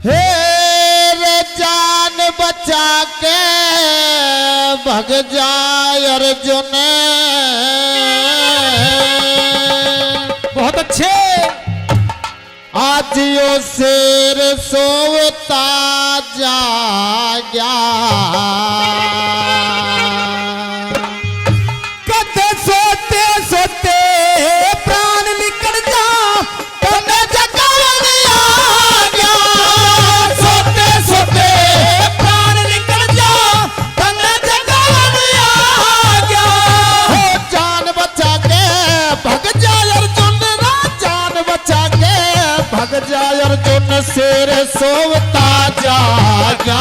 हे रे जान बचा के भग जाए अर्जुन। बहुत अच्छे। आज यो शेर सोता जाग्या, कदे सोते सोते प्राण निकल जा, तने जगावन आ गया। सोते सोते प्राण निकल जा, तने जगावन आ गया। हो जान बचा के भग जाए अर्जुन रा, जान बचा के भग जाए अर्जुन। शेर सोता जाग्या,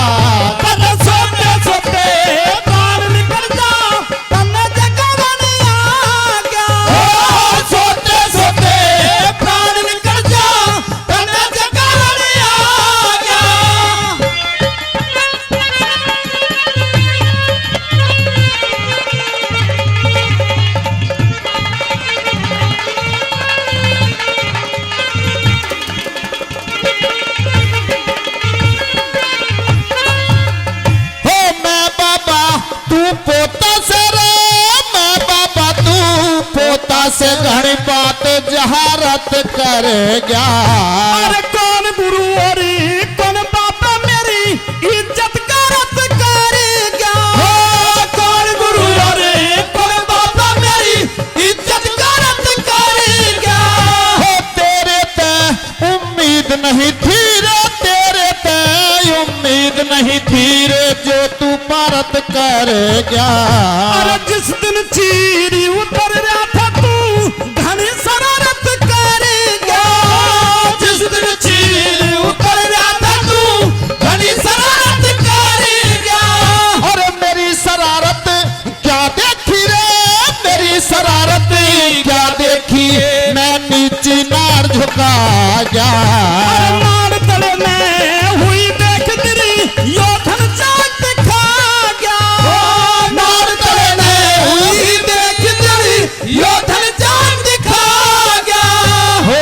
कदे सोते सोते प्राण निकल जा, तन्ने जगावन आ गया। सोते सोते प्राण निकल जा, तने जगावन आ गया। हो मैं बाबा तू पोता से रे, मैं बाबा तू पोता से घनी बात जहारत कर गया। अरे कौन गुरु और कौन बाबा मेरी इज्जत करत कर गया। हो कौन गुरु और कौन बाबा मेरी इज्जत करत कर गया। हो तेरे ते उम्मीद नहीं थी रे, तेरे ते उम्मीद नहीं थी रे, जो तू भारत कर गया। अरे जिस दिन चीरी उतर रहा था तू घनी शरारत कर गया। जिस दिन चीर उतर रहा था तू घनी शरारत कर गया। और मेरी शरारत क्या देखी रे, मेरी शरारत क्या देखी, मैं नीचे नार झुका गया। अरे नार तले में हुई देख तेरी योधन जान दिखा गया। नार तले में हुई देख तेरी योधन जान दिखा गया। हो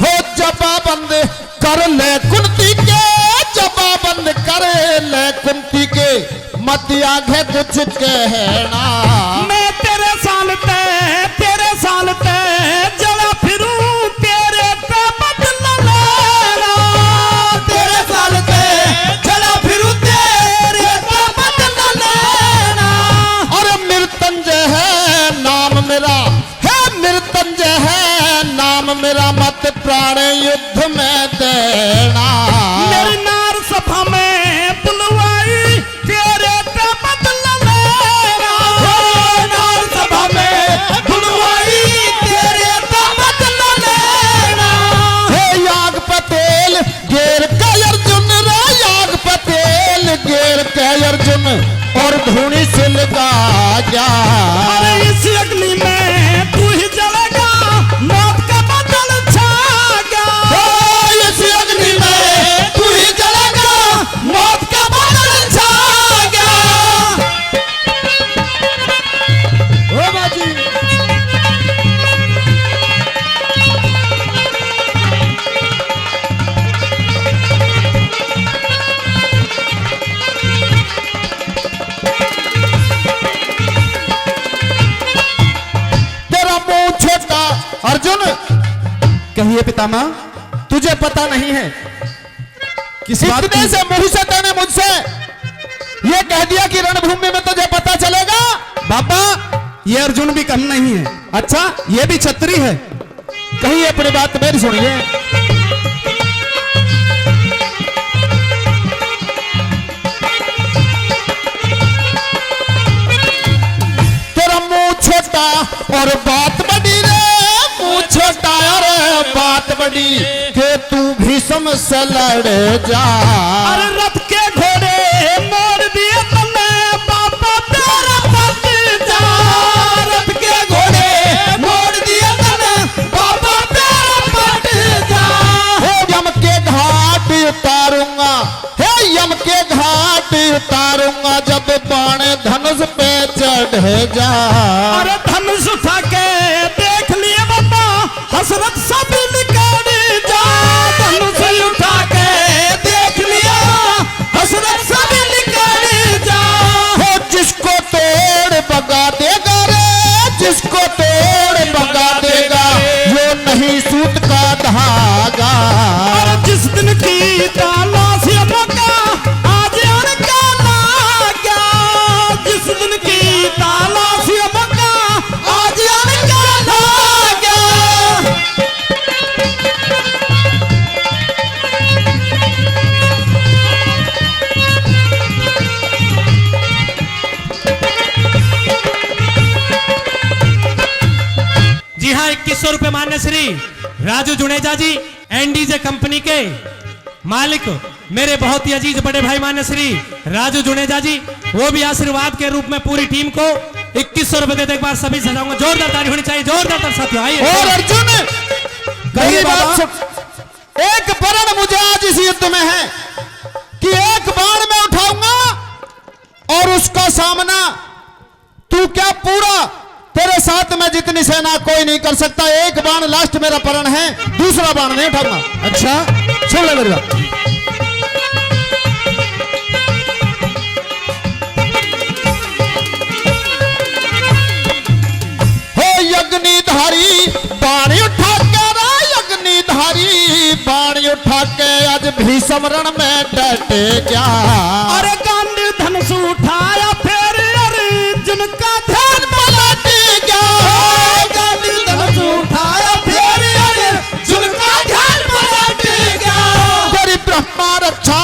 हो जबाबंद कर ले कुंती के, जबाबंद कर ले कुंती के, मत आगे कुछ कहना। मैं तेरे साल ते जला फिरूं तेरे पे बदला लेना। तेरे साल पे चला फिरूं तेरे पे बदला लेना। और मृत्युंजय है नाम मेरा, है मृत्युंजय है नाम मेरा, मत प्राण युद्ध में देना। मेरी नार सभा में बुलवाई तेरे पे बदला लेना। नार सभा में बुलवाई तेरे पे बदला लेना। हे याग पटेल गेर के अर्जुन रे, याग पटेल गेर के अर्जुन, और धूनी से लगा गया। अरे इस अग्नि में तू ही जलेगा, मौत का बादल छा गया। हो इस अग्नि में तू ही जलेगा, मौत का बादल छा गया। ओ बाजी तेरा मुंह छोटा अर्जुन। कहिए पितामह, तुझे पता नहीं है किस बात इतने की? से मुंह से तूने मुझसे ये कह दिया कि रणभूमि में तुझे पता चलेगा। बाबा ये अर्जुन भी कम नहीं है। अच्छा ये भी छत्री है। कहीं अपनी बात मेरी सुनिए। तेरा मुंह छोटा और बात बड़ी रे, मुंह छोटा और बात बड़ी, के तू भीष्म से लड़ जा। अरे रथ के राम के घाट उतारूंगा जब बाण धनुष पे चढ़ जा। अरे धनुष उठा के देख लिए बाबा हसरत सब निकाल जा। धनुष उठा के देख लिया हसरत सब निकाल जा। हो जिसको तोड़ बगा देगा रे, जिसको तोड़ बगा देगा वो नहीं सूत का धागा। अरे जिस दिन की तलाशियों का आज अनकाला गया, जिस दिन की तलाशियों का आज अनकाला गया। जी हाँ, 2100 रुपए मान्य श्री राजू जुनेजा जी एनडीजे कंपनी के मालिक मेरे बहुत ही अजीज बड़े भाई मान्य श्री राजू जुनेजा जी, वो भी आशीर्वाद के रूप में पूरी टीम को 2100 रुपए देते। एक बार सभी सजाऊंगा, जोरदार ताली होनी चाहिए, जोरदार ताली साथियों। आइए और अर्जुन मेरी बात सुन, एक वरण मुझे आज इस युद्ध में है कि एक बाण मैं उठाऊंगा और उसका सामना तू क्या पूरा तेरे साथ में जितनी सेना कोई नहीं कर सकता। एक बाण लास्ट मेरा प्रण है, दूसरा बाण नहीं उठाऊंगा। अच्छा सुन ले मेरी बात। हो यज्ञधारी बाण उठा के रा, यज्ञधारी बाण उठा के आज भीषम रण में डटे क्या। अरे गांधी धनुष उठाया फिर अर्जुन का ध्यान पलट गया। गांधी धनुष उठाया फिर अर्जुन का ध्यान पलट गया। तेरी ब्रह्मा रक्षा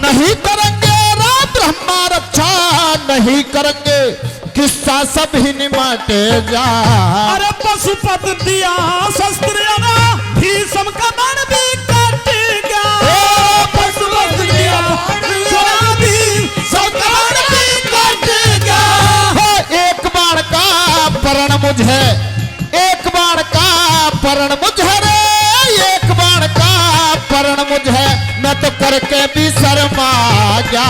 नहीं करेंगे रा, ब्रह्मा रक्षा नहीं करेंगे, किस्सा सब ही निमाटे जा। अरे पशुपत दिया शस्त्र भीषम का बाण भी कट गया। पशुपत दिया भीषम का बाण भी कट गया। एक बाण का प्रण मुझे, एक बाण का प्रण मुझे रे, एक बाण का प्रण मुझे, मैं तो करके भी शर्मा गया।